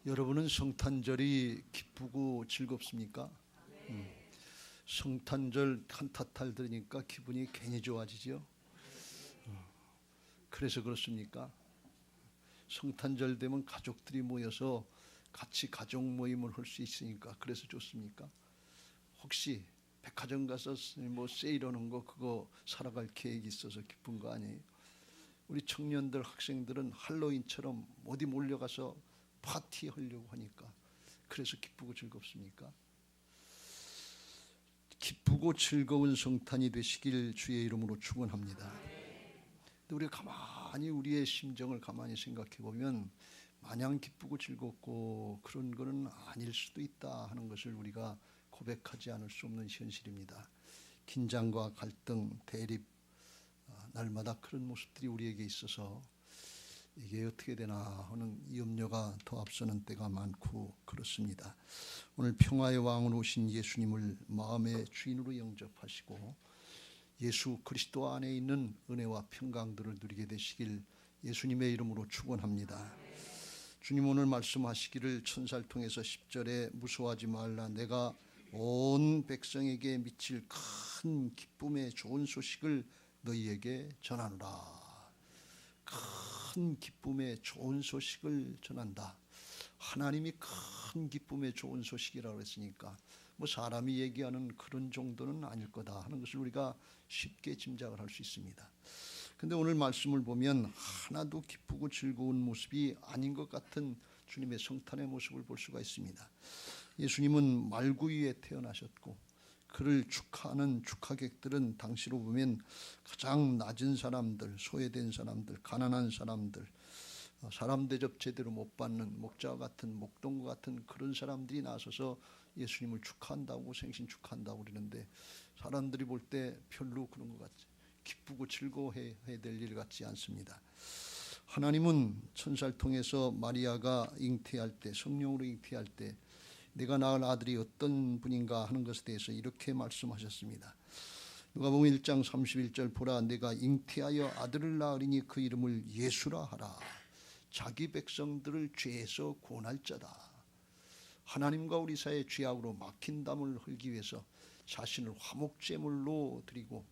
여러분은 성탄절이 기쁘고 즐겁습니까? 성탄절 칸타타를 들으니까 기분이 괜히 좋아지죠? 그래서 그렇습니까? 성탄절 되면 가족들이 모여서 같이 가족 모임을 할 수 있으니까 그래서 좋습니까? 혹시 백화점 가서 뭐 세일하는 거 그거 사러 갈 계획이 있어서 기쁜 거 아니에요? 우리 청년들 학생들은 할로윈처럼 어디 몰려가서 파티하려고 하니까 그래서 기쁘고 즐겁습니까? 기쁘고 즐거운 성탄이 되시길 주의 이름으로 축원합니다. 근데 우리가 가만히 우리의 심정을 가만히 생각해 보면 마냥 기쁘고 즐겁고 그런 거는 아닐 수도 있다 하는 것을 우리가 고백하지 않을 수 없는 현실입니다. 긴장과 갈등, 대립, 날마다 그런 모습들이 우리에게 있어서 이게 어떻게 되나 하는 염려가 더 앞서는 때가 많고 그렇습니다. 오늘 평화의 왕으로 오신 예수님을 마음의 주인으로 영접하시고 예수 그리스도 안에 있는 은혜와 평강들을 누리게 되시길 예수님의 이름으로 축원합니다. 주님 오늘 말씀하시기를 천사를 통해서 10절에 무서워하지 말라, 내가 온 백성에게 미칠 큰 기쁨의 좋은 소식을 너희에게 전하노라. 큰 기쁨의 좋은 소식을 전한다. 하나님이 큰 기쁨의 좋은 소식이라고 했으니까 뭐 사람이 얘기하는 그런 정도는 아닐 거다 하는 것을 우리가 쉽게 짐작을 할 수 있습니다. 근데 오늘 말씀을 보면 하나도 기쁘고 즐거운 모습이 아닌 것 같은 주님의 성탄의 모습을 볼 수가 있습니다. 예수님은 말구 위에 태어나셨고 그를 축하하는 축하객들은 당시로 보면 가장 낮은 사람들, 소외된 사람들, 가난한 사람들, 사람 대접 제대로 못 받는 목자와 같은 목동과 같은 그런 사람들이 나서서 예수님을 축하한다고 생신 축하한다고 그러는데 사람들이 볼 때 별로 그런 것 같지 기쁘고 즐거워해야 될 일 같지 않습니다. 하나님은 천사를 통해서 마리아가 잉태할 때, 성령으로 잉태할 때 내가 낳을 아들이 어떤 분인가 하는 것에 대해서 이렇게 말씀하셨습니다. 누가복음 1장 31절 보라, 내가 잉태하여 아들을 낳으리니 그 이름을 예수라 하라. 자기 백성들을 죄에서 구원할 자다. 하나님과 우리 사이의 죄악으로 막힌 담을 헐기 위해서 자신을 화목제물로 드리고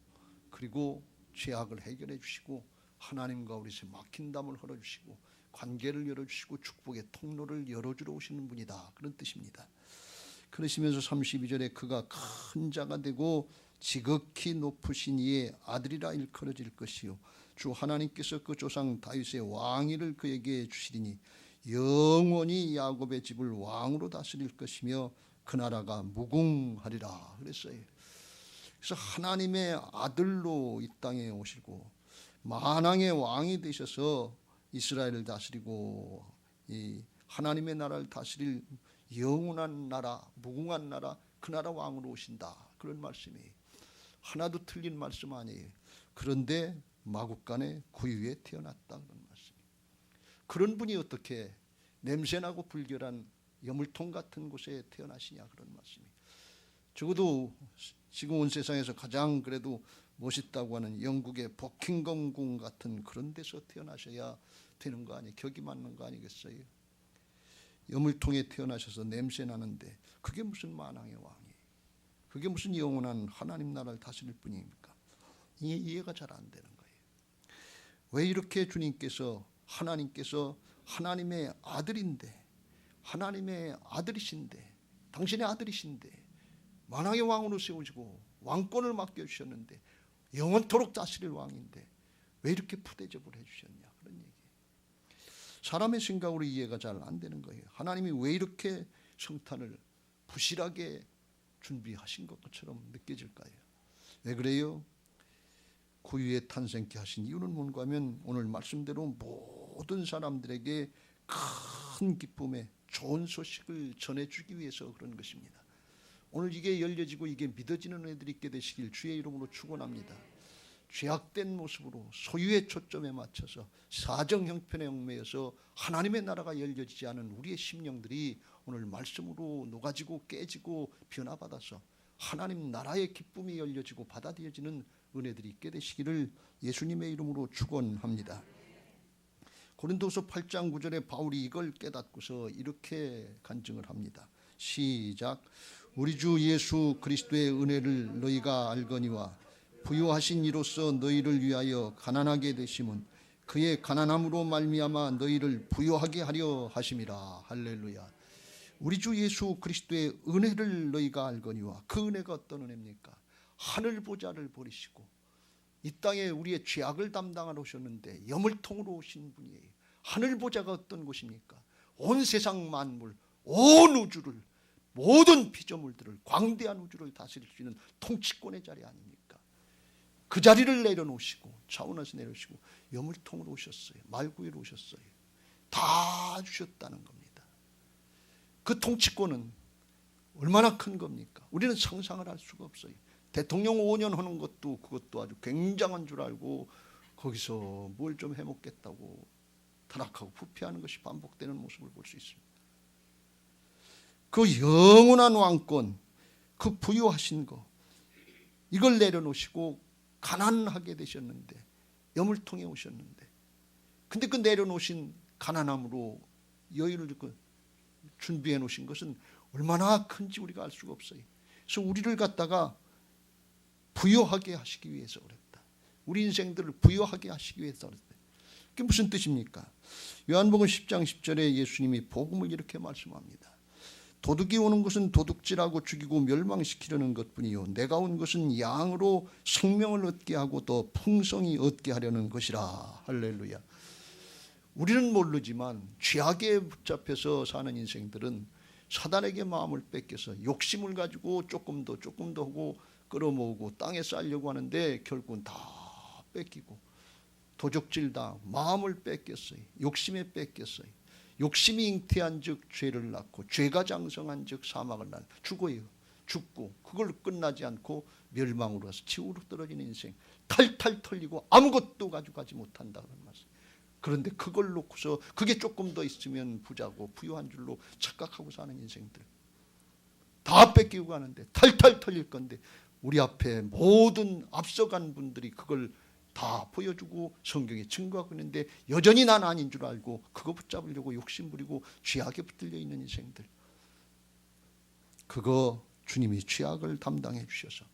그리고 죄악을 해결해 주시고 하나님과 우리 사이의 막힌 담을 헐어주시고 관계를 열어주시고 축복의 통로를 열어주러 오시는 분이다, 그런 뜻입니다. 그러시면서 32절에 그가 큰 자가 되고 지극히 높으신 이의 아들이라 일컬어질 것이요 주 하나님께서 그 조상 다윗의 왕위를 그에게 주시리니 영원히 야곱의 집을 왕으로 다스릴 것이며 그 나라가 무궁하리라 그랬어요. 그래서 하나님의 아들로 이 땅에 오시고 만왕의 왕이 되셔서 이스라엘을 다스리고 이 하나님의 나라를 다스릴 영원한 나라, 무궁한 나라, 그 나라 왕으로 오신다, 그런 말씀이에요. 하나도 틀린 말씀 아니에요. 그런데 마국간에 구유에 태어났다, 그런 말씀이에요. 그런 분이 어떻게 냄새나고 불결한 여물통 같은 곳에 태어나시냐, 그런 말씀이에요. 적어도 지금 온 세상에서 가장 그래도 멋있다고 하는 영국의 버킹엄 궁 같은 그런 데서 태어나셔야 되는 거 아니에요? 격이 맞는 거 아니겠어요? 여물통에 태어나셔서 냄새 나는데 그게 무슨 만왕의 왕이에요? 그게 무슨 영원한 하나님 나라를 다스릴 분입니까? 이게 이해가 잘 안 되는 거예요. 왜 이렇게 주님께서 하나님께서 하나님의 아들인데, 하나님의 아들이신데, 당신의 아들이신데 만왕의 왕으로 세우시고 왕권을 맡겨주셨는데 영원토록 다스릴 왕인데 왜 이렇게 푸대접을 해주셨냐, 그런 얘기예요. 사람의 생각으로 이해가 잘 안 되는 거예요. 하나님이 왜 이렇게 성탄을 부실하게 준비하신 것처럼 느껴질까요? 왜 그래요? 구유에 탄생케 하신 이유는 뭔가 하면 오늘 말씀대로 모든 사람들에게 큰 기쁨의 좋은 소식을 전해주기 위해서 그런 것입니다. 오늘 이게 열려지고 이게 믿어지는 애들이 있게 되시길 주의 이름으로 축원합니다. 죄악된 모습으로 소유의 초점에 맞춰서 사정 형편에 얽매여서 하나님의 나라가 열려지지 않은 우리의 심령들이 오늘 말씀으로 녹아지고 깨지고 변화받아서 하나님 나라의 기쁨이 열려지고 받아들여지는 은혜들이 있게 되시기를 예수님의 이름으로 축원합니다. 고린도서 8장 9절에 바울이 이걸 깨닫고서 이렇게 간증을 합니다. 시작. 우리 주 예수 그리스도의 은혜를 너희가 알거니와 부요하신 이로써 너희를 위하여 가난하게 되심은 그의 가난함으로 말미암아 너희를 부요하게 하려 하심이라. 할렐루야. 우리 주 예수 그리스도의 은혜를 너희가 알거니와, 그 은혜가 어떤 은혜입니까? 하늘 보좌를 버리시고 이 땅에 우리의 죄악을 담당하러 오셨는데 여물통으로 오신 분이에요. 하늘 보좌가 어떤 곳입니까? 온 세상 만물, 온 우주를, 모든 피조물들을, 광대한 우주를 다스릴 수 있는 통치권의 자리 아닙니까? 그 자리를 내려놓으시고 차원에서 내려오시고 여물통으로 오셨어요. 말구이로 오셨어요. 다 주셨다는 겁니다. 그 통치권은 얼마나 큰 겁니까? 우리는 상상을 할 수가 없어요. 대통령 5년 하는 것도 그것도 아주 굉장한 줄 알고 거기서 뭘 좀 해먹겠다고 타락하고 부패하는 것이 반복되는 모습을 볼 수 있습니다. 그 영원한 왕권, 그 부유하신 거, 이걸 내려놓으시고 가난하게 되셨는데, 여물통에 오셨는데, 근데 그 내려놓으신 가난함으로 여유를 준비해 놓으신 것은 얼마나 큰지 우리가 알 수가 없어요. 그래서 우리를 갖다가 부유하게 하시기 위해서 그랬다. 우리 인생들을 부유하게 하시기 위해서 그랬다. 그게 무슨 뜻입니까? 요한복음 10장 10절에 예수님이 복음을 이렇게 말씀합니다. 도둑이 오는 것은 도둑질하고 죽이고 멸망시키려는 것뿐이요 내가 온 것은 양으로 생명을 얻게 하고 또 풍성히 얻게 하려는 것이라. 할렐루야. 우리는 모르지만 죄악에 붙잡혀서 사는 인생들은 사단에게 마음을 뺏겨서 욕심을 가지고 조금 더 하고 끌어모으고 땅에 쌓으려고 하는데 결국은 다 뺏기고 도적질다 마음을 뺏겼어요. 욕심에 뺏겼어요. 욕심이 잉태한 즉 죄를 낳고 죄가 장성한 즉 사망을 낳는, 죽어요. 죽고 그걸 끝나지 않고 멸망으로 가서 지옥으로 떨어지는 인생, 탈탈 털리고 아무것도 가져가지 못한다 그런 말씀. 그런데 그걸 놓고서 그게 조금 더 있으면 부자고 부유한 줄로 착각하고 사는 인생들 다 뺏기고 가는데 탈탈 털릴 건데 우리 앞에 모든 앞서간 분들이 그걸 다 보여주고 성경에 증거하고 있는데 여전히 난 아닌 줄 알고 그거 붙잡으려고 욕심부리고 죄악에 붙들려 있는 인생들, 그거 주님이 죄악을 담당해 주셔서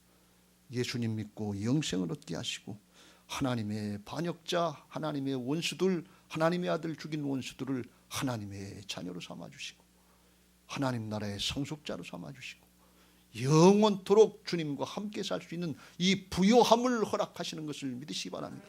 예수님 믿고 영생을 얻게 하시고 하나님의 반역자, 하나님의 원수들, 하나님의 아들 죽인 원수들을 하나님의 자녀로 삼아주시고 하나님 나라의 상속자로 삼아주시고 영원토록 주님과 함께 살 수 있는 이 부요함을 허락하시는 것을 믿으시기 바랍니다.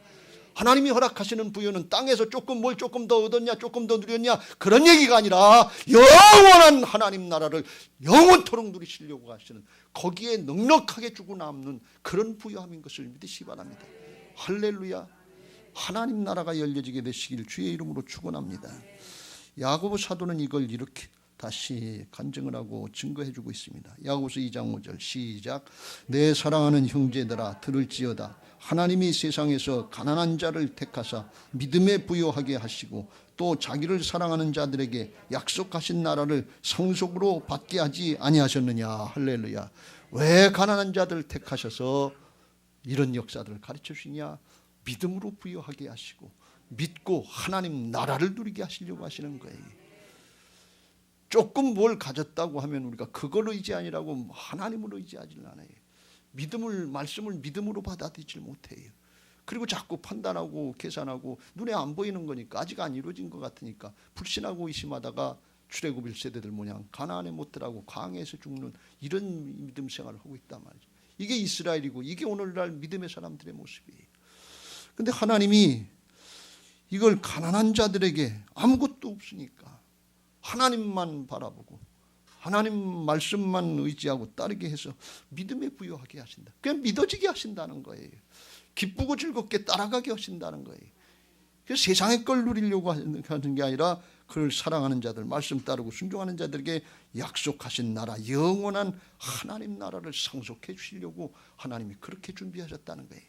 하나님이 허락하시는 부요는 땅에서 조금 더 얻었냐, 조금 더 누렸냐 그런 얘기가 아니라 영원한 하나님 나라를 영원토록 누리시려고 하시는, 거기에 넉넉하게 주고 남는 그런 부요함인 것을 믿으시기 바랍니다. 할렐루야. 하나님 나라가 열려지게 되시길 주의 이름으로 축원합니다. 야고보 사도는 이걸 이렇게 다시 간증을 하고 증거해주고 있습니다. 야고보서 2장 5절 시작. 내 사랑하는 형제들아 들을지어다. 하나님이 세상에서 가난한 자를 택하사 믿음에 부요하게 하시고 또 자기를 사랑하는 자들에게 약속하신 나라를 상속으로 받게 하지 아니하셨느냐. 할렐루야. 왜 가난한 자들을 택하셔서 이런 역사들을 가르쳐 주시냐? 믿음으로 부요하게 하시고 믿고 하나님 나라를 누리게 하시려고 하시는 거예요. 조금 뭘 가졌다고 하면 우리가 그걸 의지하니라고 하나님을 의지하지는 않아요. 말씀을 믿음으로 받아들이질 못해요. 그리고 자꾸 판단하고 계산하고 눈에 안 보이는 거니까 아직 안 이루어진 것 같으니까 불신하고 의심하다가 출애굽 1세대들 모양 가나안에 못 들어가고 광야에서 죽는 이런 믿음 생활을 하고 있단 말이죠. 이게 이스라엘이고 이게 오늘날 믿음의 사람들의 모습이에요. 그런데 하나님이 이걸 가난한 자들에게 아무것도 없으니까 하나님만 바라보고 하나님 말씀만 의지하고 따르게 해서 믿음에 부여하게 하신다. 그냥 믿어지게 하신다는 거예요. 기쁘고 즐겁게 따라가게 하신다는 거예요. 그래서 세상의 걸 누리려고 하는 게 아니라 그를 사랑하는 자들, 말씀 따르고 순종하는 자들에게 약속하신 나라, 영원한 하나님 나라를 상속해 주시려고 하나님이 그렇게 준비하셨다는 거예요.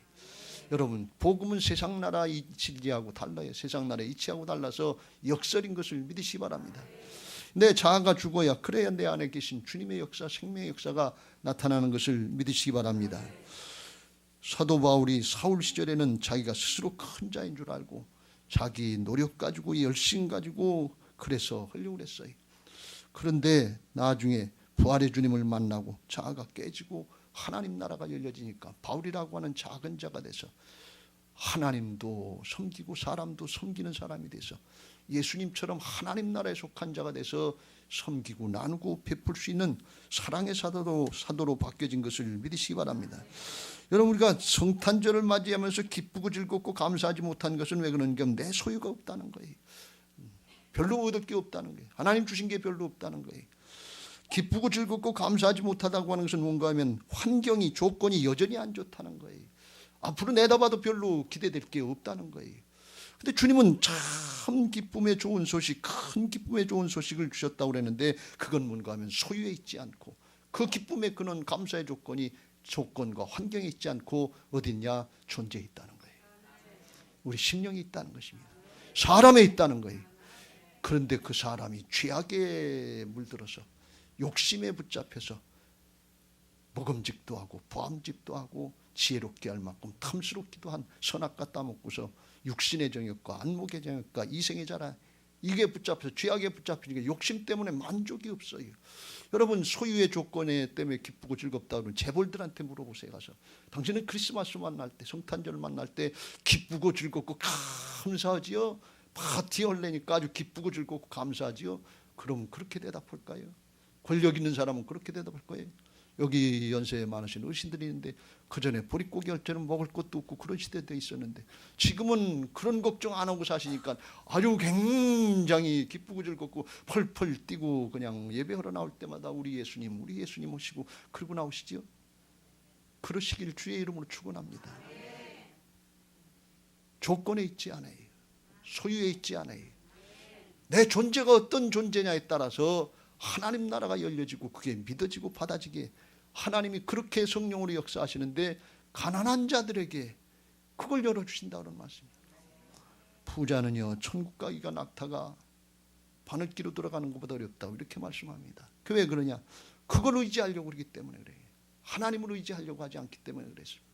여러분, 복음은 세상 나라 이치하고 달라요. 세상 나라 이치하고 달라서 역설인 것을 믿으시기 바랍니다. 내 자아가 죽어야 그래야 내 안에 계신 주님의 역사, 생명의 역사가 나타나는 것을 믿으시기 바랍니다. 사도 바울이 사울 시절에는 자기가 스스로 큰 자인 줄 알고 자기 노력 가지고 열심 가지고 그래서 하려고 했어요. 그런데 나중에 부활의 주님을 만나고 자아가 깨지고 하나님 나라가 열려지니까 바울이라고 하는 작은 자가 돼서 하나님도 섬기고 사람도 섬기는 사람이 돼서 예수님처럼 하나님 나라에 속한 자가 돼서 섬기고 나누고 베풀 수 있는 사랑의 사도로 바뀌어진 것을 믿으시기 바랍니다. 여러분, 우리가 성탄절을 맞이하면서 기쁘고 즐겁고 감사하지 못한 것은 왜 그런가? 내 소유가 없다는 거예요. 별로 얻을 게 없다는 거예요. 하나님 주신 게 별로 없다는 거예요. 기쁘고 즐겁고 감사하지 못하다고 하는 것은 뭔가 하면 환경이, 조건이 여전히 안 좋다는 거예요. 앞으로 내다봐도 별로 기대될 게 없다는 거예요. 근데 주님은 참 기쁨의 좋은 소식, 큰 기쁨의 좋은 소식을 주셨다고 그랬는데 그건 뭔가 하면 소유에 있지 않고 그 기쁨의 근원, 감사의 조건이 조건과 환경에 있지 않고 어딨냐? 존재에 있다는 거예요. 우리 심령이 있다는 것입니다. 사람에 있다는 거예요. 그런데 그 사람이 죄악에 물들어서 욕심에 붙잡혀서 먹음직도 하고 보암직도 하고 지혜롭게 할 만큼 탐스럽기도 한 선악과 따먹고서 육신의 정욕과 안목의 정욕과 이생의 자라, 이게 붙잡혀서 죄악에 붙잡히니까 욕심 때문에 만족이 없어요. 여러분, 소유의 조건에 때문에 기쁘고 즐겁다 그러면 재벌들한테 물어보세요. 가서 당신은 크리스마스 만날 때, 성탄절 만날 때 기쁘고 즐겁고 감사하지요? 파티 할래니까 아주 기쁘고 즐겁고 감사하지요? 그럼 그렇게 대답할까요? 권력 있는 사람은 그렇게 대답할 거예요. 여기 연세 많으신 어르신들이 있는데 그전에 보릿고기 할 때는 먹을 것도 없고 그런 시대도 있었는데 지금은 그런 걱정 안 하고 사시니까 아주 굉장히 기쁘고 즐겁고 펄펄 뛰고 그냥 예배하러 나올 때마다 우리 예수님 오시고 그러고 나오시죠. 그러시길 주의 이름으로 축원합니다. 조건에 있지 않아요. 소유에 있지 않아요. 내 존재가 어떤 존재냐에 따라서 하나님 나라가 열려지고 그게 믿어지고 받아지게 하나님이 그렇게 성령으로 역사하시는데 가난한 자들에게 그걸 열어주신다는 말씀입니다. 부자는요, 천국 가기가 낙타가 바늘기로 돌아가는 것보다 어렵다고 이렇게 말씀합니다. 그 왜 그러냐? 그걸 의지하려고 그러기 때문에 그래요. 하나님을 의지하려고 하지 않기 때문에 그랬습니다.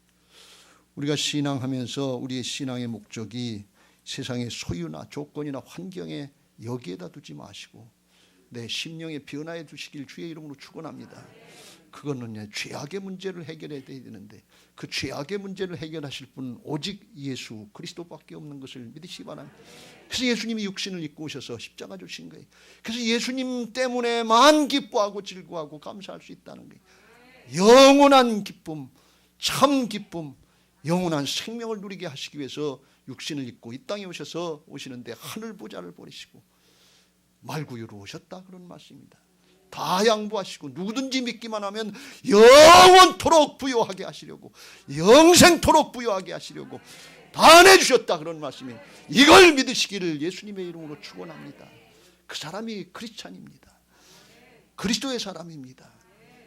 우리가 신앙하면서 우리의 신앙의 목적이 세상의 소유나 조건이나 환경에 여기에다 두지 마시고 내 심령에 변화해 주시길 주의 이름으로 축원합니다. 그거는 죄악의 문제를 해결해야 되는데 그 죄악의 문제를 해결하실 분은 오직 예수 그리스도밖에 없는 것을 믿으시기 바랍니다. 그래서 예수님이 육신을 입고 오셔서 십자가 주신 거예요. 그래서 예수님 때문에만 기뻐하고 즐거워하고 감사할 수 있다는 거예요. 영원한 기쁨, 참 기쁨, 영원한 생명을 누리게 하시기 위해서 육신을 입고 이 땅에 오시는데 하늘 보좌를 버리시고 말구유로 오셨다 그런 말씀입니다. 다 양보하시고 누구든지 믿기만 하면 영원토록 부요하게 하시려고, 영생토록 부요하게 하시려고 다 내주셨다 그런 말씀이에요. 이걸 믿으시기를 예수님의 이름으로 축원합니다. 그 사람이 크리스찬입니다. 그리스도의 사람입니다.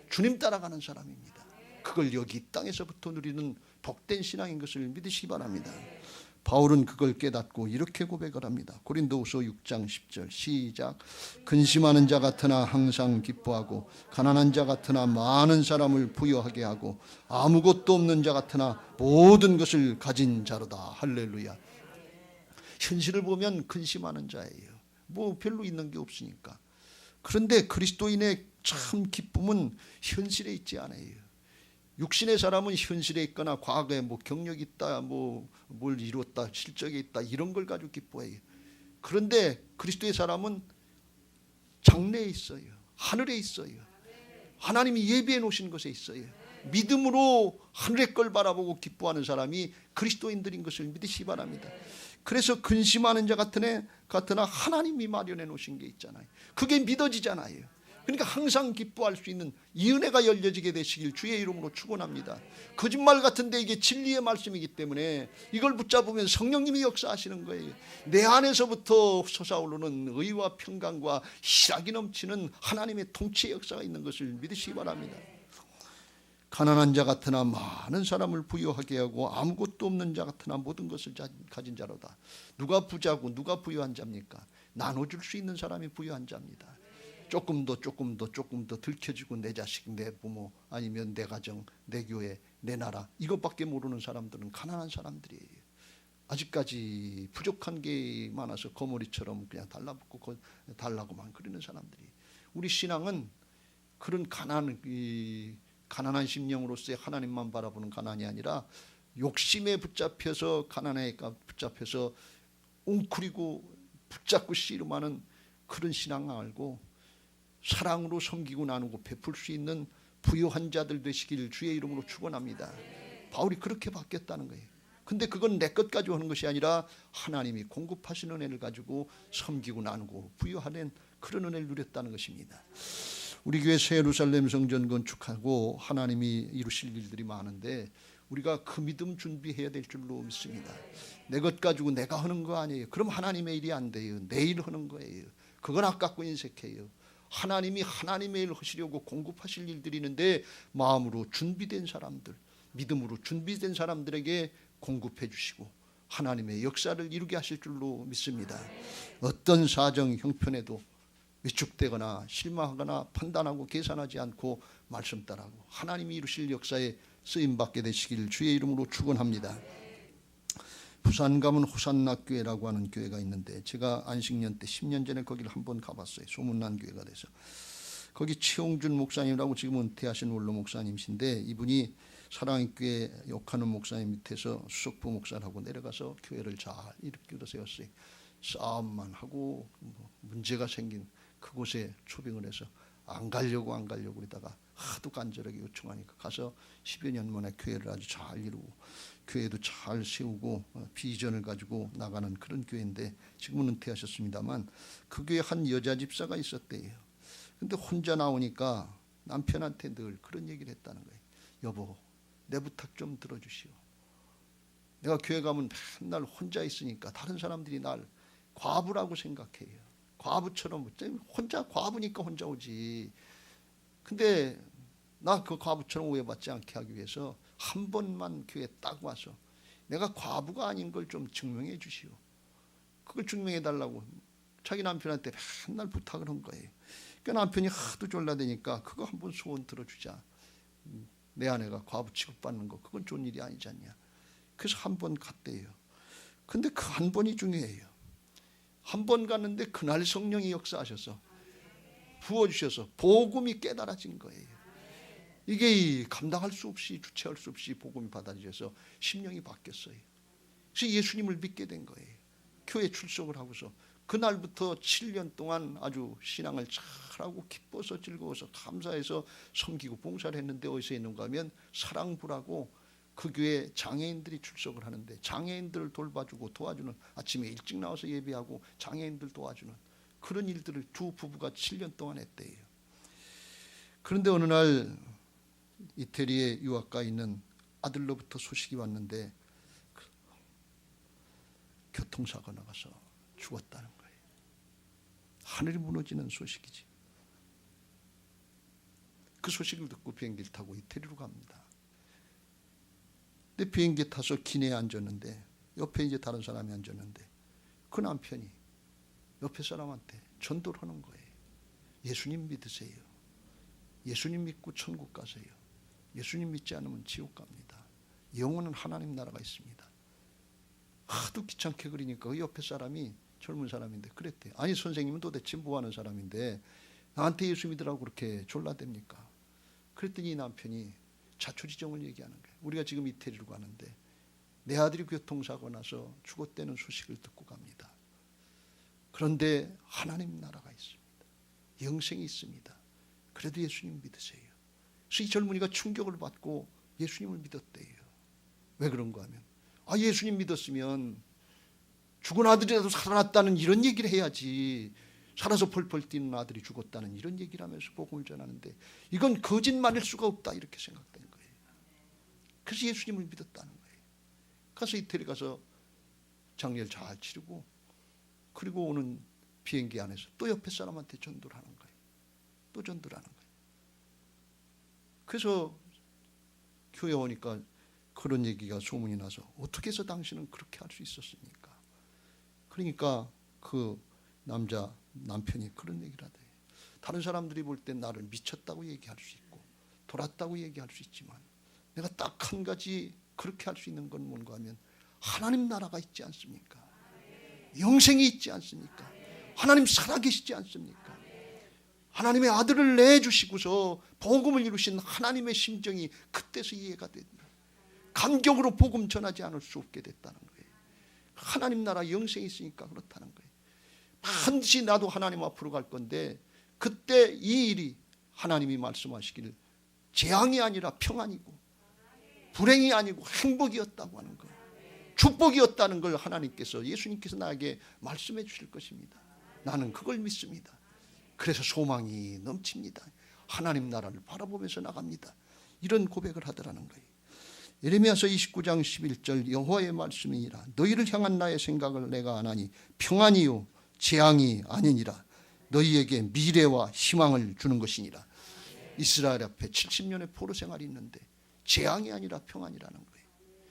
주님 따라가는 사람입니다. 그걸 여기 이 땅에서부터 누리는 복된 신앙인 것을 믿으시기 바랍니다. 바울은 그걸 깨닫고 이렇게 고백을 합니다. 고린도후서 6장 10절 시작. 근심하는 자 같으나 항상 기뻐하고 가난한 자 같으나 많은 사람을 부유하게 하고 아무것도 없는 자 같으나 모든 것을 가진 자로다. 할렐루야. 현실을 보면 근심하는 자예요. 뭐 별로 있는 게 없으니까. 그런데 그리스도인의 참 기쁨은 현실에 있지 않아요. 육신의 사람은 현실에 있거나 과거에 뭐 경력이 있다, 뭐 뭘 이뤘다, 실적이 있다 이런 걸 가지고 기뻐해요. 그런데 그리스도의 사람은 장래에 있어요. 하늘에 있어요. 하나님이 예비해 놓으신 것에 있어요. 믿음으로 하늘의 걸 바라보고 기뻐하는 사람이 그리스도인들인 것을 믿으시기 바랍니다. 그래서 근심하는 자 같으나 하나님이 마련해 놓으신 게 있잖아요. 그게 믿어지잖아요. 그러니까 항상 기뻐할 수 있는 이 은혜가 열려지게 되시길 주의 이름으로 축원합니다. 거짓말 같은데 이게 진리의 말씀이기 때문에 이걸 붙잡으면 성령님이 역사하시는 거예요. 내 안에서부터 솟아오르는 의와 평강과 희락이 넘치는 하나님의 통치의 역사가 있는 것을 믿으시기 바랍니다. 가난한 자 같으나 많은 사람을 부유하게 하고 아무것도 없는 자 같으나 모든 것을 가진 자로다. 누가 부자고 누가 부유한 자입니까? 나눠줄 수 있는 사람이 부유한 자입니다. 조금 더 들켜지고 내 자식, 내 부모, 아니면 내 가정, 내 교회, 내 나라 이것밖에 모르는 사람들은 가난한 사람들이에요. 아직까지 부족한 게 많아서 거머리처럼 그냥 달라붙고 달라고만 그러는 사람들이. 우리 신앙은 그런 가난한 심령으로서의 하나님만 바라보는 가난이 아니라 욕심에 붙잡혀서 가난에 붙잡혀서 웅크리고 붙잡고 씨름하는 그런 신앙 말고 사랑으로 섬기고 나누고 베풀 수 있는 부유한 자들 되시길 주의 이름으로 축원합니다. 바울이 그렇게 바뀌었다는 거예요. 근데 그건 내 것 가지고 하는 것이 아니라 하나님이 공급하시는 은혜를 가지고 섬기고 나누고 부유하는 그런 은혜를 누렸다는 것입니다. 우리 교회 새 예루살렘 성전 건축하고 하나님이 이루실 일들이 많은데 우리가 그 믿음 준비해야 될 줄로 믿습니다. 내 것 가지고 내가 하는 거 아니에요. 그럼 하나님의 일이 안 돼요. 내일 하는 거예요. 그건 아깝고 인색해요. 하나님이 하나님의 일 하시려고 공급하실 일들이 있는데 마음으로 준비된 사람들, 믿음으로 준비된 사람들에게 공급해 주시고 하나님의 역사를 이루게 하실 줄로 믿습니다. 어떤 사정 형편에도 위축되거나 실망하거나 판단하고 계산하지 않고 말씀 따라하고 하나님이 이루실 역사에 쓰임받게 되시길 주의 이름으로 축원합니다. 부산 가면 호산나 교회라고 하는 교회가 있는데 제가 안식년 때 10년 전에 거기를 한번 가봤어요. 소문난 교회가 돼서. 거기 최홍준 목사님이라고 지금 은퇴하신 원로 목사님이신데 이분이 사랑의 교회 욕하는 목사님 밑에서 수석부 목사라고 내려가서 교회를 잘 일으켜 세웠어요. 싸움만 하고 문제가 생긴 그곳에 초빙을 해서 안 가려고 그러다가 하도 간절하게 요청하니까 가서 10여 년 만에 교회를 아주 잘 이루고 교회도 잘 세우고 비전을 가지고 나가는 그런 교회인데 지금은 은퇴하셨습니다만 그 교회에 한 여자 집사가 있었대요. 근데 혼자 나오니까 남편한테 늘 그런 얘기를 했다는 거예요. 여보, 내 부탁 좀 들어주시오. 내가 교회 가면 맨날 혼자 있으니까 다른 사람들이 날 과부라고 생각해요. 과부처럼 혼자 과부니까 혼자 오지. 근데 나 그 과부처럼 오해받지 않게 하기 위해서 한 번만 교회에 딱 와서 내가 과부가 아닌 걸 좀 증명해 주시오. 그걸 증명해 달라고 자기 남편한테 맨날 부탁을 한 거예요. 그러니까 남편이 하도 졸라대니까 그거 한번 소원 들어주자. 내 아내가 과부 취급받는 거 그건 좋은 일이 아니지 않냐. 그래서 한 번 갔대요. 근데 그 한 번이 중요해요. 한 번 갔는데 그날 성령이 역사하셔서 부어주셔서 복음이 깨달아진 거예요. 이게 감당할 수 없이 주체할 수 없이 복음이 받아들여서 심령이 바뀌었어요. 그래서 예수님을 믿게 된 거예요. 교회 출석을 하고서 그날부터 7년 동안 아주 신앙을 잘하고 기뻐서 즐거워서 감사해서 섬기고 봉사를 했는데 어디서 있는가 하면 사랑부라고 그 교회 장애인들이 출석을 하는데 장애인들을 돌봐주고 도와주는 아침에 일찍 나와서 예배하고 장애인들 도와주는 그런 일들을 두 부부가 7년 동안 했대요. 그런데 어느 날 이태리에 유학가 있는 아들로부터 소식이 왔는데 교통사고 나가서 죽었다는 거예요. 하늘이 무너지는 소식이지. 그 소식을 듣고 비행기를 타고 이태리로 갑니다. 근데 비행기 타서 기내에 앉았는데 옆에 이제 다른 사람이 앉았는데 그 남편이 옆에 사람한테 전도를 하는 거예요. 예수님 믿으세요. 예수님 믿고 천국 가세요. 예수님 믿지 않으면 지옥 갑니다. 영원한 하나님 나라가 있습니다. 하도 귀찮게 그리니까 그 옆에 사람이 젊은 사람인데 그랬대요. 아니 선생님은 도대체 뭐하는 사람인데 나한테 예수 믿으라고 그렇게 졸라댑니까? 그랬더니 이 남편이 자초지종을 얘기하는 거예요. 우리가 지금 이태리로 가는데 내 아들이 교통사고 나서 죽었다는 소식을 듣고 갑니다. 그런데 하나님 나라가 있습니다. 영생이 있습니다. 그래도 예수님 믿으세요. 그래서 이 젊은이가 충격을 받고 예수님을 믿었대요. 왜 그런가 하면 예수님 믿었으면 죽은 아들이라도 살아났다는 이런 얘기를 해야지. 살아서 펄펄 뛰는 아들이 죽었다는 이런 얘기를 하면서 복음을 전하는데 이건 거짓말일 수가 없다 이렇게 생각된 거예요. 그래서 예수님을 믿었다는 거예요. 가서 이태리 가서 장례를 잘 치르고 그리고 오는 비행기 안에서 또 옆에 사람한테 전도를 하는 거예요. 또 전도를 하는 거예요. 그래서 교회 오니까 그런 얘기가 소문이 나서 어떻게 해서 당신은 그렇게 할 수 있었습니까? 그러니까 그 남편이 그런 얘기를 하대요. 다른 사람들이 볼 때 나를 미쳤다고 얘기할 수 있고 돌았다고 얘기할 수 있지만 내가 딱 한 가지 그렇게 할 수 있는 건 뭔가 하면 하나님 나라가 있지 않습니까? 영생이 있지 않습니까? 하나님 살아계시지 않습니까? 하나님의 아들을 내주시고서 복음을 이루신 하나님의 심정이 그때서 이해가 됩니다. 감격으로 복음 전하지 않을 수 없게 됐다는 거예요. 하나님 나라 영생이 있으니까 그렇다는 거예요. 반드시 나도 하나님 앞으로 갈 건데 그때 이 일이 하나님이 말씀하시기를 재앙이 아니라 평안이고 불행이 아니고 행복이었다고 하는 거예요. 축복이었다는 걸 하나님께서, 예수님께서 나에게 말씀해 주실 것입니다. 나는 그걸 믿습니다. 그래서 소망이 넘칩니다. 하나님 나라를 바라보면서 나갑니다. 이런 고백을 하더라는 거예요. 예레미야서 29장 11절 여호와의 말씀이니라. 너희를 향한 나의 생각을 내가 아나니 평안이요 재앙이 아니니라. 너희에게 미래와 희망을 주는 것이니라. 이스라엘 앞에 70년의 포로 생활이 있는데 재앙이 아니라 평안이라는 거예요.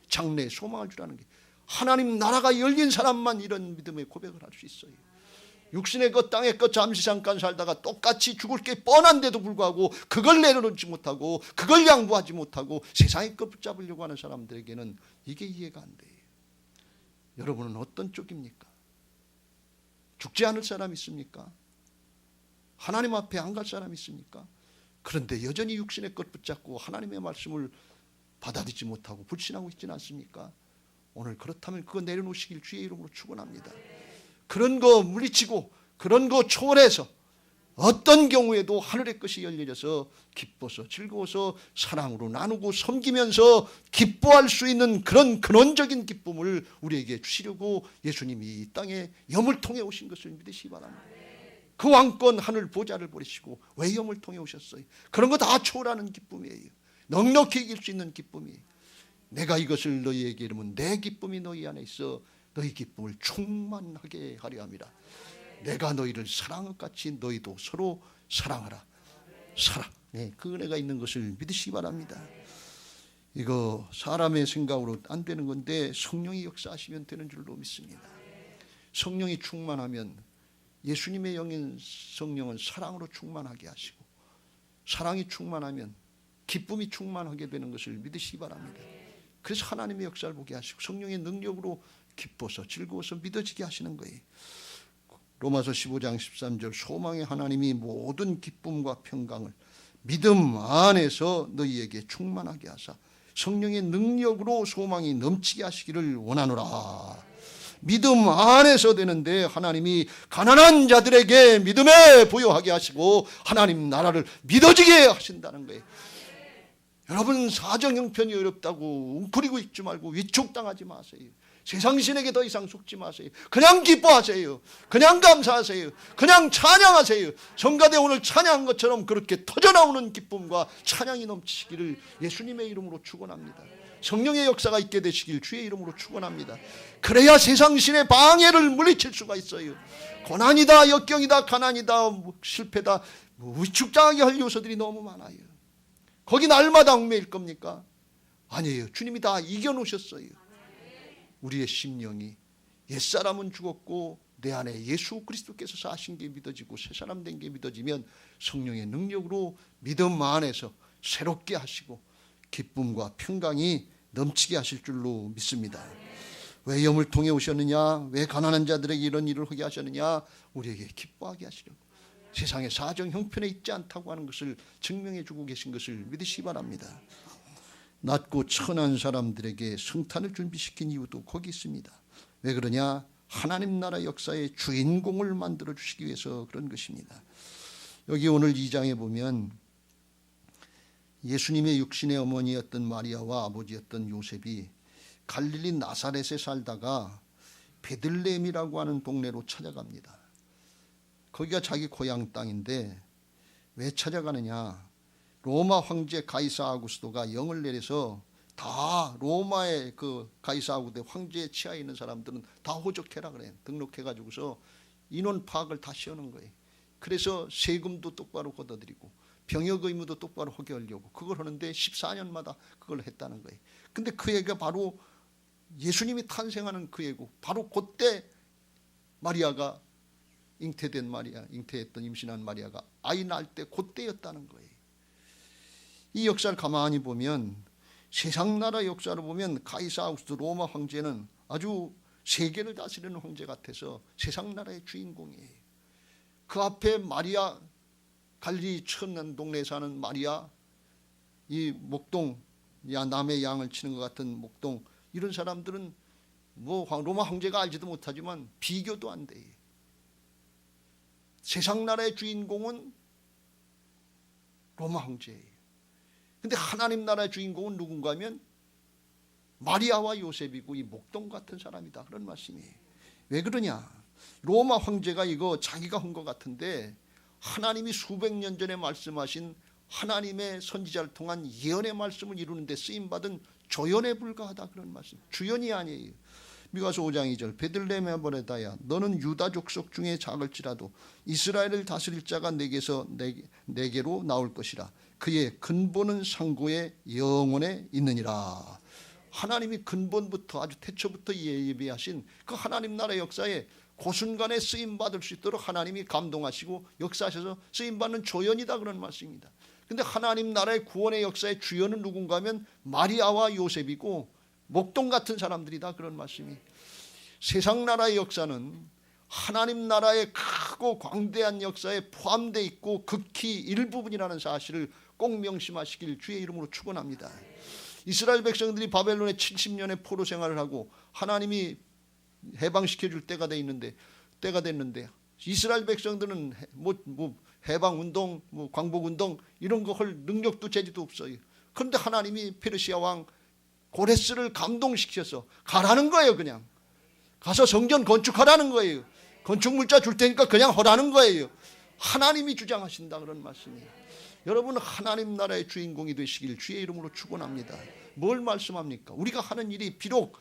장래에 소망을 주라는 게, 하나님 나라가 열린 사람만 이런 믿음의 고백을 할 수 있어요. 육신의 것 땅의 것 잠시 잠깐 살다가 똑같이 죽을 게 뻔한데도 불구하고 그걸 내려놓지 못하고 그걸 양보하지 못하고 세상의 것 붙잡으려고 하는 사람들에게는 이게 이해가 안 돼요. 여러분은 어떤 쪽입니까? 죽지 않을 사람 있습니까? 하나님 앞에 안 갈 사람 있습니까? 그런데 여전히 육신의 것 붙잡고 하나님의 말씀을 받아들이지 못하고 불신하고 있지는 않습니까? 오늘 그렇다면 그거 내려놓으시길 주의 이름으로 축원합니다. 그런 거 물리치고 그런 거 초월해서 어떤 경우에도 하늘의 것이 열려져서 기뻐서 즐거워서 사랑으로 나누고 섬기면서 기뻐할 수 있는 그런 근원적인 기쁨을 우리에게 주시려고 예수님이 이 땅에 염을 통해 오신 것을 믿으시기 바랍니다. 그 왕권 하늘 보좌를 버리시고 왜 염을 통해 오셨어요? 그런 거 다 초월하는 기쁨이에요. 넉넉히 이길 수 있는 기쁨이에요. 내가 이것을 너희에게 이르면 내 기쁨이 너희 안에 있어 너희 기쁨을 충만하게 하려 함이라. 내가 너희를 사랑한 것 같이 너희도 서로 사랑하라. 사랑. 네, 그 은혜가 있는 것을 믿으시기 바랍니다. 이거 사람의 생각으로 안 되는 건데 성령이 역사하시면 되는 줄로 믿습니다. 성령이 충만하면, 예수님의 영인 성령은 사랑으로 충만하게 하시고 사랑이 충만하면 기쁨이 충만하게 되는 것을 믿으시기 바랍니다. 그래서 하나님의 역사를 보게 하시고 성령의 능력으로 기뻐서 즐거워서 믿어지게 하시는 거예요. 로마서 15장 13절 소망의 하나님이 모든 기쁨과 평강을 믿음 안에서 너희에게 충만하게 하사 성령의 능력으로 소망이 넘치게 하시기를 원하노라. 믿음 안에서 되는데 하나님이 가난한 자들에게 믿음에 부여하게 하시고 하나님 나라를 믿어지게 하신다는 거예요. 여러분 사정 형편이 어렵다고 웅크리고 있지 말고 위축당하지 마세요. 세상 신에게 더 이상 속지 마세요. 그냥 기뻐하세요. 그냥 감사하세요. 그냥 찬양하세요. 성가대 오늘 찬양한 것처럼 그렇게 터져나오는 기쁨과 찬양이 넘치기를 예수님의 이름으로 축원합니다. 성령의 역사가 있게 되시길 주의 이름으로 축원합니다. 그래야 세상 신의 방해를 물리칠 수가 있어요. 고난이다, 역경이다, 가난이다, 실패다, 위축당하게 할 요소들이 너무 많아요. 거기 날마다 얽매일 겁니까? 아니에요. 주님이 다 이겨놓으셨어요. 우리의 심령이 옛사람은 죽었고 내 안에 예수 그리스도께서 사신 게 믿어지고 새사람 된 게 믿어지면 성령의 능력으로 믿음 안에서 새롭게 하시고 기쁨과 평강이 넘치게 하실 줄로 믿습니다. 왜 염을 통해 오셨느냐? 왜 가난한 자들에게 이런 일을 하게 하셨느냐? 우리에게 기뻐하게 하시려고, 세상의 사정 형편에 있지 않다고 하는 것을 증명해 주고 계신 것을 믿으시기 바랍니다. 낮고 천한 사람들에게 성탄을 준비시킨 이유도 거기 있습니다. 왜 그러냐? 하나님 나라 역사의 주인공을 만들어 주시기 위해서 그런 것입니다. 여기 오늘 2장에 보면 예수님의 육신의 어머니였던 마리아와 아버지였던 요셉이 갈릴리 나사렛에 살다가 베들레헴이라고 하는 동네로 찾아갑니다. 거기가 자기 고향 땅인데 왜 찾아가느냐? 로마 황제 가이사 아구스토가 영을 내려서 다 로마의 그 가이사 아구스토 황제의 치하에 있는 사람들은 다 호적해라 그래. 등록해가지고서 인원 파악을 다 시하는 거예요. 그래서 세금도 똑바로 걷어들이고 병역 의무도 똑바로 하게 하려고 그걸 하는데 14년마다 그걸 했다는 거예요. 근데 그 얘기가 바로 예수님이 탄생하는 그 얘기고 바로 그때 마리아가 잉태된 마리아, 잉태했던 임신한 마리아가 아이 낳을 때 그때였다는 거예요. 이 역사를 가만히 보면 세상 나라 역사를 보면 가이사 아구스토 로마 황제는 아주 세계를 다스리는 황제 같아서 세상 나라의 주인공이에요. 그 앞에 마리아, 갈릴리 천난 동네에 사는 마리아, 이 목동, 남의 양을 치는 것 같은 목동, 이런 사람들은 뭐 로마 황제가 알지도 못하지만 비교도 안 돼. 세상 나라의 주인공은 로마 황제예요. 근데 하나님 나라의 주인공은 누군가 하면 마리아와 요셉이고 이 목동 같은 사람이다, 그런 말씀이에요. 왜 그러냐? 로마 황제가 이거 자기가 한 것 같은데 하나님이 수백 년 전에 말씀하신 하나님의 선지자를 통한 예언의 말씀을 이루는 데 쓰임받은 조연에 불과하다, 그런 말씀. 주연이 아니에요. 미가서 5장 2절 베들레헴 에버레다야, 너는 유다 족속 중에 작을지라도 이스라엘을 다스릴 자가 내게로 나올 것이라. 그의 근본은 상고의 영원에 있느니라. 하나님이 근본부터 아주 태초부터 예비하신 그 하나님 나라의 역사에 그 순간에 쓰임받을 수 있도록 하나님이 감동하시고 역사하셔서 쓰임받는 조연이다, 그런 말씀입니다. 근데 하나님 나라의 구원의 역사의 주연은 누군가 하면 마리아와 요셉이고 목동 같은 사람들이다, 그런 말씀이. 세상 나라의 역사는 하나님 나라의 크고 광대한 역사에 포함되어 있고 극히 일부분이라는 사실을 꼭 명심하시길 주의 이름으로 축원합니다. 이스라엘 백성들이 바벨론에 70년의 포로 생활을 하고 하나님이 해방시켜 줄 때가 됐는데 이스라엘 백성들은 해방 운동, 광복 운동 이런 거 할 능력도 재주도 없어요. 그런데 하나님이 페르시아 왕 고레스를 감동시켜서 가라는 거예요. 그냥 가서 성전 건축하라는 거예요. 건축 물자 줄 테니까 그냥 하라는 거예요. 하나님이 주장하신다, 그런 말씀이에요. 여러분, 하나님 나라의 주인공이 되시길 주의 이름으로 축원합니다. 뭘 말씀합니까? 우리가 하는 일이 비록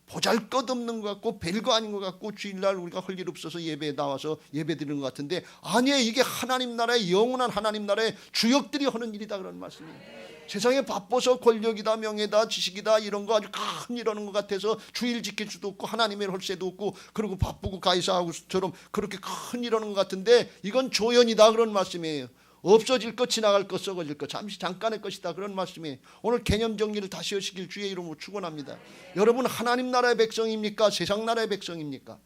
보잘것없는 것 같고 별거 아닌 것 같고 주일날 우리가 할 일 없어서 예배에 나와서 예배 드리는 것 같은데 아니에요. 이게 하나님 나라의 영원한 하나님 나라의 주역들이 하는 일이다, 그런 말씀이에요. 세상에 바빠서 권력이다 명예다 지식이다 이런 거 아주 큰 이러는 것 같아서 주일 지킬 수도 없고 하나님의 헐새도 없고 그리고 바쁘고 가이사하고처럼 그렇게 큰 이러는 것 같은데 이건 조연이다, 그런 말씀이에요. 없어질 것, 지나갈 것, 썩어질 것, 잠깐의 것이다, 그런 말씀이에요. 오늘 개념 정리를 다시 하시길 주의 이름으로 축원합니다. 여러분, 하나님 나라의 백성입니까? 세상 나라의 백성입니까?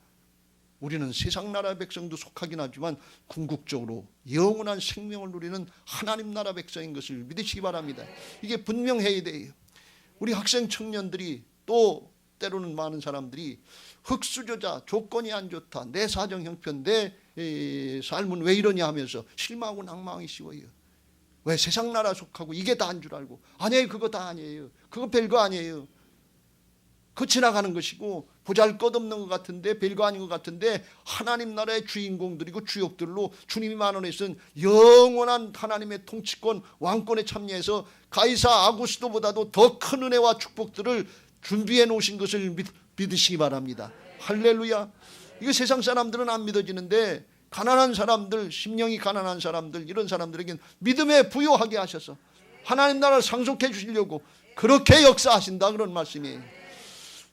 우리는 세상 나라의 백성도 속하긴 하지만 궁극적으로 영원한 생명을 누리는 하나님 나라 백성인 것을 믿으시기 바랍니다. 이게 분명해야 돼요. 우리 학생 청년들이 또 때로는 많은 사람들이 흙수저자, 조건이 안 좋다, 내 사정 형편, 내 삶은 왜 이러냐 하면서 실망하고 낭망이 쉬워요. 왜 세상 나라 속하고 이게 다인 줄 알고. 아니에요. 그거 다 아니에요. 그거 별거 아니에요. 그 지나가는 것이고 보잘것없는 것 같은데 별거 아닌 것 같은데 하나님 나라의 주인공들이고 주역들로 주님이 만원에 쓴 영원한 하나님의 통치권 왕권에 참여해서 가이사 아구스도보다도 더 큰 은혜와 축복들을 준비해 놓으신 것을 믿으시기 바랍니다. 할렐루야. 이거 세상 사람들은 안 믿어지는데 가난한 사람들, 심령이 가난한 사람들, 이런 사람들에게는 믿음에 부요하게 하셔서 하나님 나라를 상속해 주시려고 그렇게 역사하신다, 그런 말씀이에요.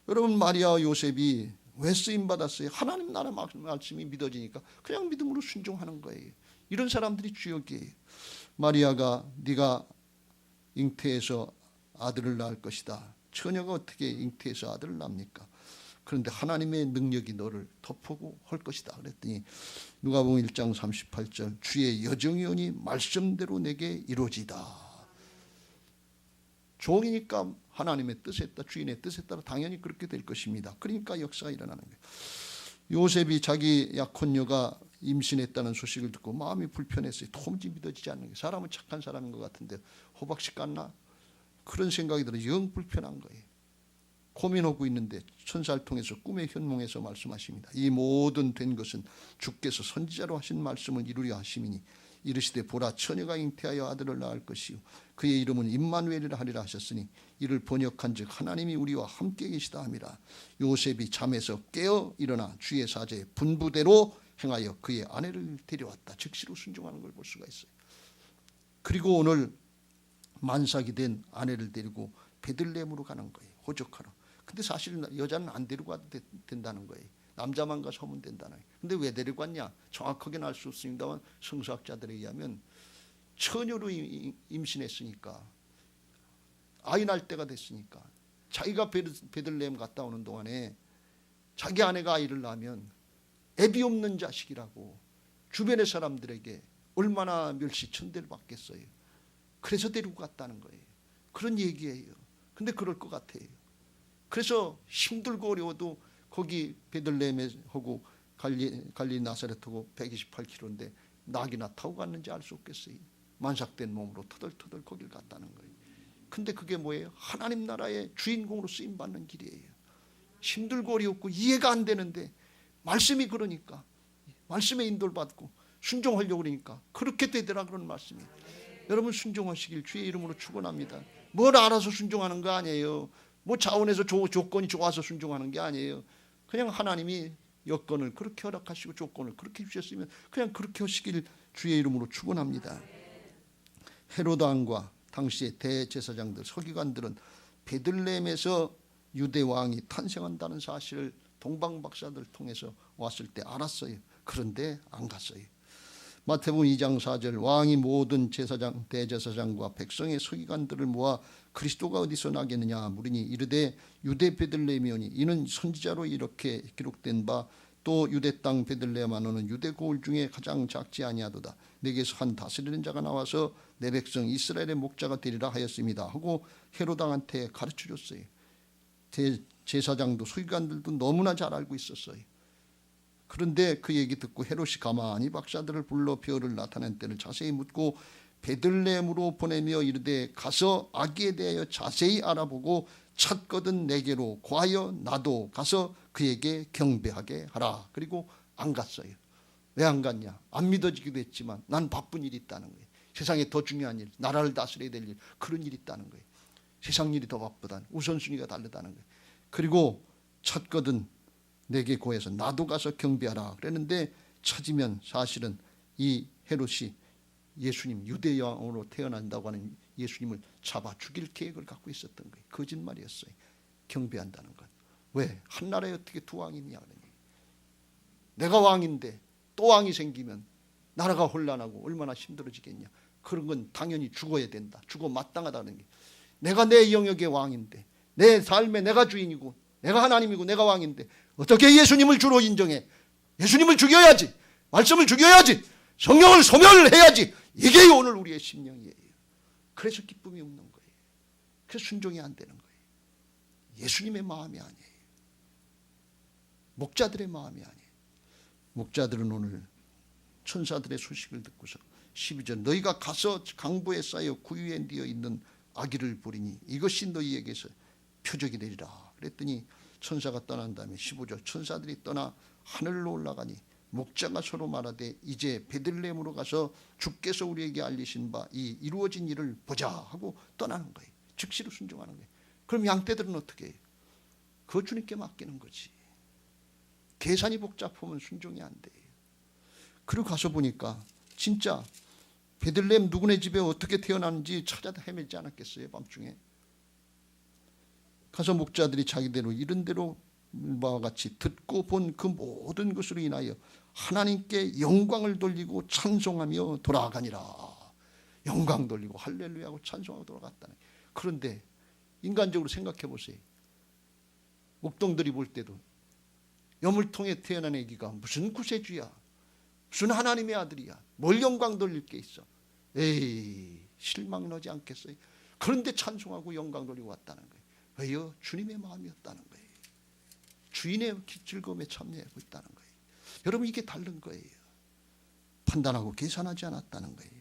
여러분, 마리아와 요셉이 왜 쓰임받았어요? 하나님 나라 말씀이 믿어지니까 그냥 믿음으로 순종하는 거예요. 이런 사람들이 주역이에요. 마리아가 네가 잉태해서 아들을 낳을 것이다. 처녀가 어떻게 잉태해서 아들을 낳습니까? 그런데 하나님의 능력이 너를 덮고 할 것이다 그랬더니 누가복음 1장 38절 주의 여정이 오니 말씀대로 내게 이루어지다. 종이니까 하나님의 뜻에 따라 주인의 뜻에 따라 당연히 그렇게 될 것입니다. 그러니까 역사가 일어나는 거예요. 요셉이 자기 약혼녀가 임신했다는 소식을 듣고 마음이 불편했어요. 도무지 믿어지지 않는 게 사람은 착한 사람인 것 같은데 호박씨 같나? 그런 생각이 들어 영 불편한 거예요. 고민하고 있는데 천사를 통해서 꿈의 현몽에서 말씀하십니다. 이 모든 된 것은 주께서 선지자로 하신 말씀을 이루려 하심이니 이르시되 보라 처녀가 잉태하여 아들을 낳을 것이요 그의 이름은 임마누엘이라 하리라 하셨으니 이를 번역한즉 하나님이 우리와 함께 계시다 함이라. 요셉이 잠에서 깨어 일어나 주의 사제의 분부대로 행하여 그의 아내를 데려왔다. 즉시로 순종하는 걸 볼 수가 있어요. 그리고 오늘 만삭이 된 아내를 데리고 베들레헴으로 가는 거예요. 호적하러. 근데 사실 여자는 안 데리고 가도 된다는 거예요. 남자만 가서 하면 된다는 거예요. 근데 왜 데리고 왔냐? 정확하게는 알 수 없습니다만 성서학자들에 의하면 처녀로 임신했으니까 아이 낳을 때가 됐으니까 자기가 베들레헴 갔다 오는 동안에 자기 아내가 아이를 낳으면 애비 없는 자식이라고 주변의 사람들에게 얼마나 멸시천대를 받겠어요. 그래서 데리고 갔다는 거예요. 그런 얘기예요. 근데 그럴 것 같아요. 그래서 힘들고 어려워도 거기 베들레헴에 하고 갈리 나사렛하고 128km인데 낙이나 타고 갔는지 알 수 없겠어요. 만삭된 몸으로 터덜터덜 거길 갔다는 거예요. 근데 그게 뭐예요? 하나님 나라의 주인공으로 쓰임받는 길이에요. 힘들고 어렵고 이해가 안 되는데 말씀이 그러니까 말씀에 인도를 받고 순종하려고 그러니까 그렇게 되더라 그런 말씀이에요. 여러분 순종하시길 주의 이름으로 축원합니다. 뭘 알아서 순종하는 거 아니에요. 뭐 자원에서 조건이 좋아서 순종하는 게 아니에요. 그냥 하나님이 여건을 그렇게 허락하시고 조건을 그렇게 주셨으면 그냥 그렇게 하시길 주의 이름으로 축원합니다. 헤로드 왕과 당시의 대제사장들 서기관들은 베들레헴에서 유대 왕이 탄생한다는 사실을 동방박사들 통해서 왔을 때 알았어요. 그런데 안 갔어요. 마태복음 2장 4절 왕이 모든 제사장 대제사장과 백성의 서기관들을 모아 그리스도가 어디서 나겠느냐 물으니 이르되 유대 베들레헴이오니 이는 선지자로 이렇게 기록된 바 또 유대 땅 베들레헴 안으로는 유대 고을 중에 가장 작지 아니하도다. 내게서 한 다스리는 자가 나와서 내 백성 이스라엘의 목자가 되리라 하였습니다 하고 헤로드 왕한테 가르쳐줬어요. 제사장도 서기관들도 너무나 잘 알고 있었어요. 그런데 그 얘기 듣고 헤롯이 가만히 박사들을 불러 별을 나타낸 때를 자세히 묻고 베들레헴으로 보내며 이르되 가서 아기에 대하여 자세히 알아보고 찾거든 내게로 고하여 나도 가서 그에게 경배하게 하라. 그리고 안 갔어요. 왜 안 갔냐? 안 믿어지기도 했지만 난 바쁜 일이 있다는 거예요. 세상에 더 중요한 일, 나라를 다스려야 될 일, 그런 일이 있다는 거예요. 세상 일이 더 바쁘다는 우선순위가 다르다는 거예요. 그리고 찾거든 내게 고해서 나도 가서 경배하라 그랬는데 찾으면 사실은 이 헤롯이 예수님 유대 왕으로 태어난다고 하는 예수님을 잡아 죽일 계획을 갖고 있었던 거예요. 거짓말이었어요. 경배한다는 것. 왜? 한 나라에 어떻게 두 왕이 있냐. 내가 왕인데 또 왕이 생기면 나라가 혼란하고 얼마나 힘들어지겠냐. 그런 건 당연히 죽어야 된다. 죽어 마땅하다는 게. 내가 내 영역의 왕인데 내 삶에 내가 주인이고 내가 하나님이고 내가 왕인데 어떻게 예수님을 주로 인정해? 예수님을 죽여야지. 말씀을 죽여야지. 성령을 소멸해야지. 이게 오늘 우리의 심령이에요. 그래서 기쁨이 없는 거예요. 그래서 순종이 안 되는 거예요. 예수님의 마음이 아니에요. 목자들의 마음이 아니에요. 목자들은 오늘 천사들의 소식을 듣고서 12절 너희가 가서 강보에 쌓여 구유에 뉘어 있는 아기를 보리니 이것이 너희에게서 표적이 되리라. 그랬더니 천사가 떠난 다음에 15절 천사들이 떠나 하늘로 올라가니 목자가 서로 말하되 이제 베들레헴으로 가서 주께서 우리에게 알리신 바 이 이루어진 일을 보자 하고 떠나는 거예요. 즉시로 순종하는 거예요. 그럼 양떼들은 어떻게 해요? 그거 주님께 맡기는 거지. 계산이 복잡하면 순종이 안 돼요. 그리고 가서 보니까 진짜 베들레헴 누구네 집에 어떻게 태어났는지 찾아다 헤매지 않았겠어요? 밤중에 가서 목자들이 자기대로 이런 대로 바와 같이 듣고 본 그 모든 것으로 인하여 하나님께 영광을 돌리고 찬송하며 돌아가니라. 영광 돌리고 할렐루야 하고 찬송하고 돌아갔다네. 그런데 인간적으로 생각해 보세요. 목동들이 볼 때도 여물통에 태어난 애기가 무슨 구세주야, 무슨 하나님의 아들이야, 뭘 영광 돌릴 게 있어. 에이, 실망 나지 않겠어요? 그런데 찬송하고 영광 돌리고 왔다는 거예요. 왜요? 주님의 마음이었다는 거예요. 주인의 즐거움에 참여하고 있다는 거예요. 여러분 이게 다른 거예요. 판단하고 계산하지 않았다는 거예요.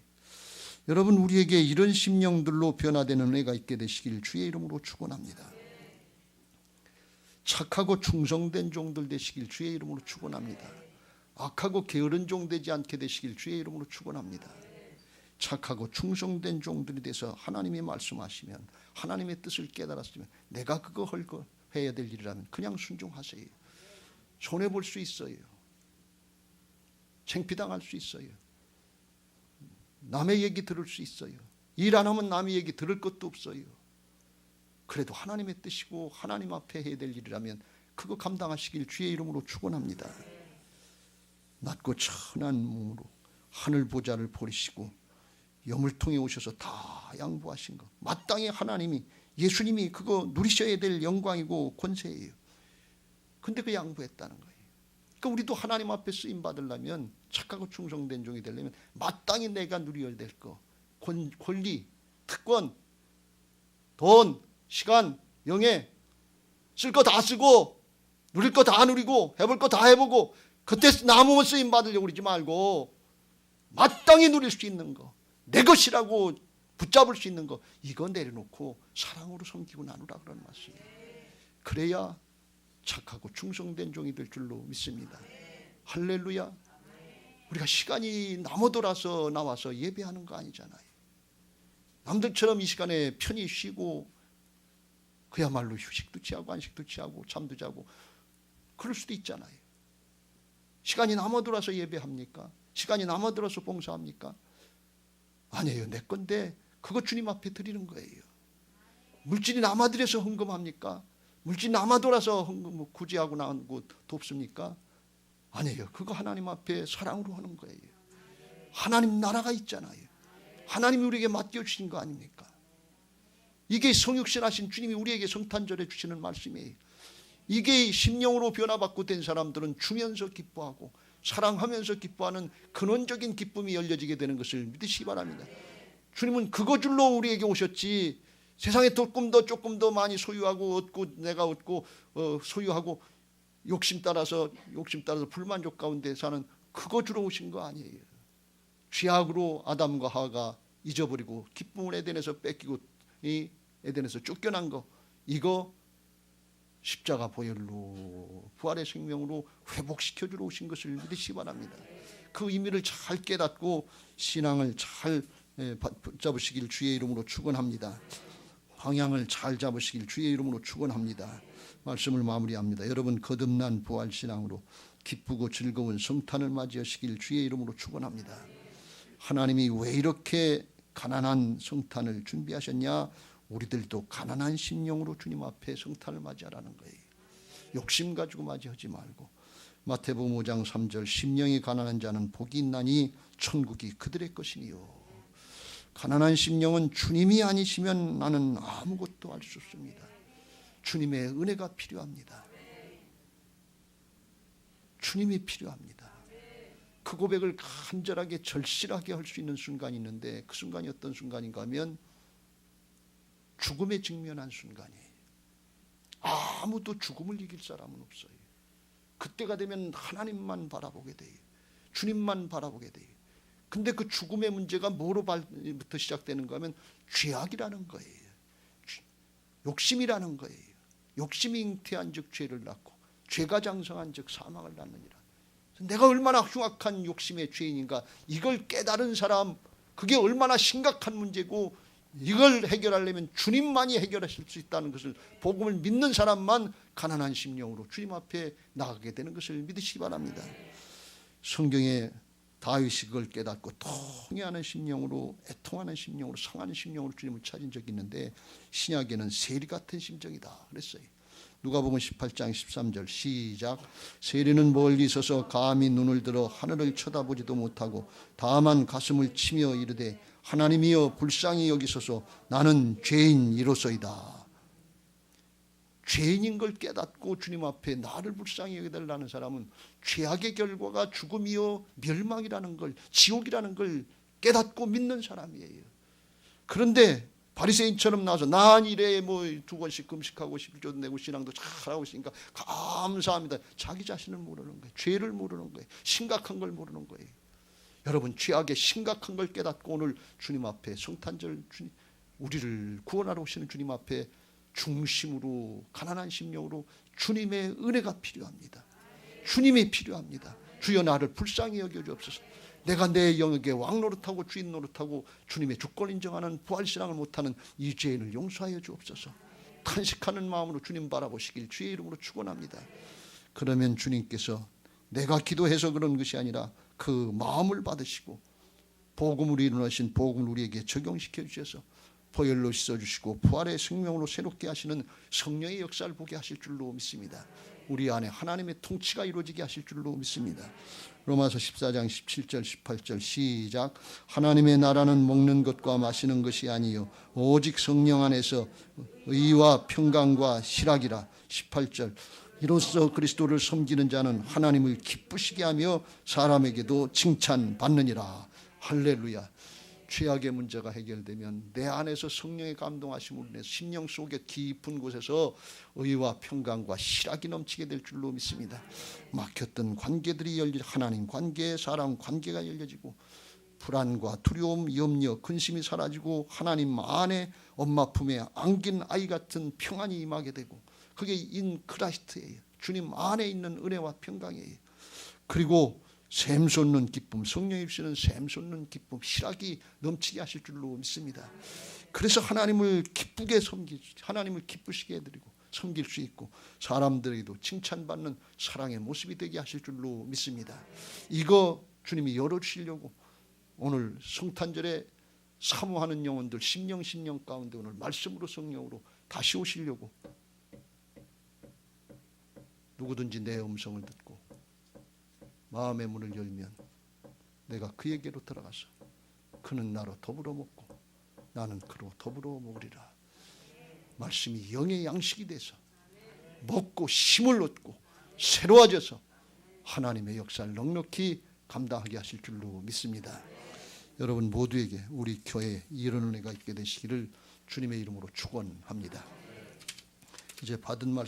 여러분 우리에게 이런 심령들로 변화되는 은혜가 있게 되시길 주의 이름으로 축원합니다. 착하고 충성된 종들 되시길 주의 이름으로 축원합니다. 악하고 게으른 종 되지 않게 되시길 주의 이름으로 축원합니다. 착하고 충성된 종들이 돼서 하나님이 말씀하시면 하나님의 뜻을 깨달았으면 내가 그거 해야 될 일이라면 그냥 순종하세요. 손해볼 수 있어요. 창피당할 수 있어요. 남의 얘기 들을 수 있어요. 일 안 하면 남의 얘기 들을 것도 없어요. 그래도 하나님의 뜻이고 하나님 앞에 해야 될 일이라면 그거 감당하시길 주의 이름으로 축원합니다. 낮고 천한 몸으로 하늘 보좌를 버리시고 여물통에 오셔서 다 양보하신 것, 마땅히 하나님이 예수님이 그거 누리셔야 될 영광이고 권세예요. 근데 그 양보했다는 거예요. 그러니까 우리도 하나님 앞에 쓰임 받으려면, 착하고 충성된 종이 되려면 마땅히 내가 누려야 될 거, 권리, 특권, 돈, 시간, 영예, 쓸 거 다 쓰고 누릴 거 다 누리고 해볼 거 다 해보고 그때 남으면 쓰임 받으려고 그러지 말고 마땅히 누릴 수 있는 거, 내 것이라고 붙잡을 수 있는 거, 이거 내려놓고 사랑으로 섬기고 나누라 그런 말씀이에요. 그래야 착하고 충성된 종이 될 줄로 믿습니다. 할렐루야. 우리가 시간이 남아돌아서 나와서 예배하는 거 아니잖아요. 남들처럼 이 시간에 편히 쉬고 그야말로 휴식도 취하고 안식도 취하고 잠도 자고 그럴 수도 있잖아요. 시간이 남아돌아서 예배합니까? 시간이 남아돌아서 봉사합니까? 아니에요. 내 건데 그거 주님 앞에 드리는 거예요. 물질이 남아들여서 헌금합니까? 물질이 남아돌아서 헌금 구제하고 나오고 돕습니까? 아니에요. 그거 하나님 앞에 사랑으로 하는 거예요. 하나님 나라가 있잖아요. 하나님이 우리에게 맡겨주신 거 아닙니까? 이게 성육신하신 주님이 우리에게 성탄절에 주시는 말씀이에요. 이게 심령으로 변화받고 된 사람들은 주면서 기뻐하고 사랑하면서 기뻐하는 근원적인 기쁨이 열려지게 되는 것을 믿으시기 바랍니다. 주님은 그거 줄로 우리에게 오셨지, 세상에 조금 더 많이 소유하고 얻고 내가 얻고 소유하고 욕심 따라서 불만족 가운데 사는 그거 주러 오신 거 아니에요. 죄악으로 아담과 하와가 잊어버리고 기쁨을 에덴에서 뺏기고 이 에덴에서 쫓겨난 거, 이거 십자가 보혈로 부활의 생명으로 회복시켜주러 오신 것을 믿으시기 바랍니다. 그 의미를 잘 깨닫고 신앙을 잘 붙잡으시길 주의 이름으로 축원합니다. 방향을 잘 잡으시길 주의 이름으로 축원합니다. 말씀을 마무리합니다. 여러분 거듭난 부활신앙으로 기쁘고 즐거운 성탄을 맞이하시길 주의 이름으로 축원합니다. 하나님이 왜 이렇게 가난한 성탄을 준비하셨냐? 우리들도 가난한 심령으로 주님 앞에 성탄을 맞이하라는 거예요. 욕심 가지고 맞이하지 말고, 마태복음 5장 3절 심령이 가난한 자는 복이 있나니 천국이 그들의 것이니요. 가난한 심령은 주님이 아니시면 나는 아무것도 할 수 없습니다. 주님의 은혜가 필요합니다. 주님이 필요합니다. 그 고백을 간절하게 절실하게 할 수 있는 순간이 있는데, 그 순간이 어떤 순간인가 하면 죽음에 직면한 순간이에요. 아무도 죽음을 이길 사람은 없어요. 그때가 되면 하나님만 바라보게 돼요. 주님만 바라보게 돼요. 근데 그 죽음의 문제가 뭐로부터 시작되는가 하면 죄악이라는 거예요. 욕심이라는 거예요. 욕심이 잉태한 즉 죄를 낳고 죄가 장성한 즉 사망을 낳느니라. 내가 얼마나 흉악한 욕심의 죄인인가, 이걸 깨달은 사람, 그게 얼마나 심각한 문제고 이걸 해결하려면 주님만이 해결하실 수 있다는 것을, 복음을 믿는 사람만 가난한 심령으로 주님 앞에 나가게 되는 것을 믿으시기 바랍니다. 성경에 다윗이 그걸 깨닫고 통회하는 심령으로, 애통하는 심령으로, 상하는 심령으로 주님을 찾은 적이 있는데, 신약에는 세리 같은 심정이다 그랬어요. 누가복음 18장 13절 시작. 세리는 멀리 서서 감히 눈을 들어 하늘을 쳐다보지도 못하고 다만 가슴을 치며 이르되 하나님이여 불쌍히 여기소서 나는 죄인이로소이다. 죄인인 걸 깨닫고 주님 앞에 나를 불쌍히 여겨달라는 사람은 죄악의 결과가 죽음이요 멸망이라는 걸, 지옥이라는 걸 깨닫고 믿는 사람이에요. 그런데 바리새인처럼 나와서 난 이래 뭐 2번씩 금식하고 11조 내고 신앙도 잘하고 있으니까 감사합니다. 자기 자신을 모르는 거예요. 죄를 모르는 거예요. 심각한 걸 모르는 거예요. 여러분 죄악의 심각한 걸 깨닫고 오늘 주님 앞에 성탄절 주님, 우리를 구원하러 오시는 주님 앞에 중심으로 가난한 심령으로 주님의 은혜가 필요합니다. 주님이 필요합니다. 주여 나를 불쌍히 여겨주옵소서. 내가 내 영역에 왕 노릇하고 주인 노릇하고 주님의 주권 인정하는 부활신앙을 못하는 이 죄인을 용서하여 주옵소서. 탄식하는 마음으로 주님 바라보시길 주의 이름으로 축원합니다. 그러면 주님께서 내가 기도해서 그런 것이 아니라 그 마음을 받으시고 복음을 이루신 복음을 우리에게 적용시켜 주셔서 보혈로 씻어주시고 부활의 생명으로 새롭게 하시는 성령의 역사를 보게 하실 줄로 믿습니다. 우리 안에 하나님의 통치가 이루어지게 하실 줄로 믿습니다. 로마서 14장 17절 18절 시작. 하나님의 나라는 먹는 것과 마시는 것이 아니요 오직 성령 안에서 의와 평강과 실학이라. 18절 이로써 그리스도를 섬기는 자는 하나님을 기쁘시게 하며 사람에게도 칭찬받느니라. 할렐루야. 죄악의 문제가 해결되면 내 안에서 성령의 감동하심으로 인해서 심령 속의 깊은 곳에서 의와 평강과 희락이 넘치게 될 줄로 믿습니다. 막혔던 관계들이 열려 하나님 관계, 사람 관계가 열려지고 불안과 두려움, 염려, 근심이 사라지고 하나님 안에 엄마 품에 안긴 아이 같은 평안이 임하게 되고 그게 인 크라이스트예요. 주님 안에 있는 은혜와 평강이에요. 그리고 샘솟는 기쁨, 성령이 입시는 샘솟는 기쁨, 희락이 넘치게 하실 줄로 믿습니다. 그래서 하나님을 기쁘게 하나님을 기쁘시게 해드리고 섬길 수 있고 사람들에게도 칭찬받는 사랑의 모습이 되게 하실 줄로 믿습니다. 이거 주님이 열어주시려고 오늘 성탄절에 사모하는 영혼들 심령 가운데 오늘 말씀으로 성령으로 다시 오시려고 누구든지 내 음성을 듣고 마음의 문을 열면 내가 그에게로 들어가서 그는 나로 더불어 먹고 나는 그로 더불어 먹으리라. 말씀이 영의 양식이 돼서 먹고 힘을 얻고 새로워져서 하나님의 역사를 넉넉히 감당하게 하실 줄로 믿습니다. 여러분 모두에게 우리 교회에 이런 은혜가 있게 되시기를 주님의 이름으로 축원합니다. 이제 받은 말씀